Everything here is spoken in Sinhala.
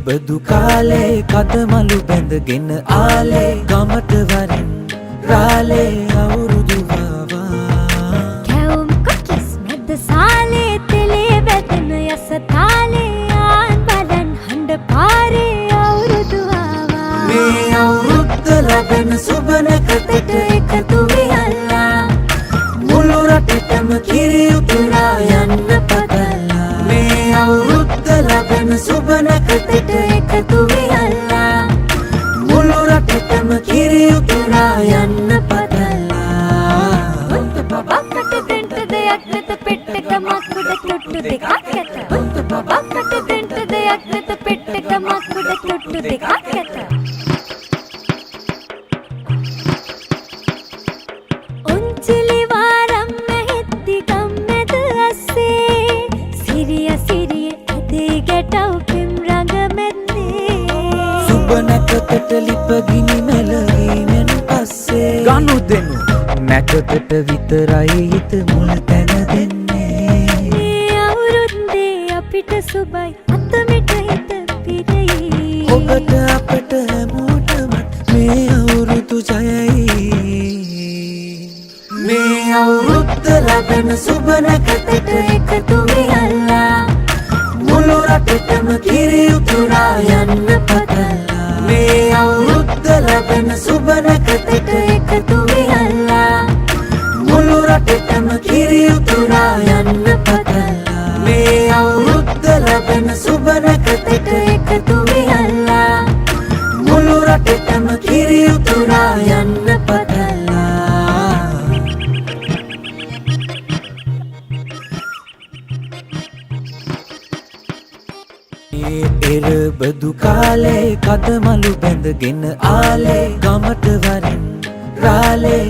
බදු කාලේ කදමලු බැඳගෙන ආලේ ගමට වරින් රාලේ අවුරුදු වවා කැවුම් කොකිස් මැද සාලේ තෙලේ වැදෙන යස තාලේ ආන් බලන් හඬ පාරේ අවුරුදු වවා මේ අවුරුද්ද ලබන සුබ නැකතට එකතු වෙලා මුළු රටටම කිරි උතුරා යන්න පතලා මේ අවුරුද්ද ලබන සුබ නැකතට එකතු වෙලා මුළු රටටම කිරි උතුරා යන්න පතලා බුදු බබකට දෙන්න දෙයක් නැත පෙට්ටක මකුඩ තොට්ටු දෙකක් ඇත බුදු බබකට දෙන්න දෙයක් නැත පෙට්ටක මකුඩ තොට්ටු දෙකක් ඇත උන්චිලි වාරම් මෙහෙත්ති ගම්මැද අස්සේ සිරිය සිරිය ඇදේ ගැටව් පෙම් රඟ මැද්දේ සුබ නැකතට ලිපගිනි මෙලවීමෙන් පස්සේ ගනු දෙනු නැකතට විතරයි හිත මුල් තැන දෙන්නේ මේ අවුරුද්දේ අපිට සුබයි අතමිට හිත පිරෙයි ඔබට අපට හැමෝටම මේ අවුරුදු ජයයි මේ අවුරුද්ද ලබන සුබ නැකතට එකතු වෙලා මුළු රටටම කිරි උතුරා යන්න පතලා මේ අවුරුද්ද ලබන සුබ නැකතට එකතු වෙලා මුළු රටටම කිරි උතුරා යන්න පතලා මේ අවුරුද්ද ලබන සුබ නැකතට එකතු වෙලා මුළු රටටම කිරි උතුරා යන්න පතලා එර බදු කාලේ කදමලු බැඳගෙන ආලේ ගමට වරින් රාලේ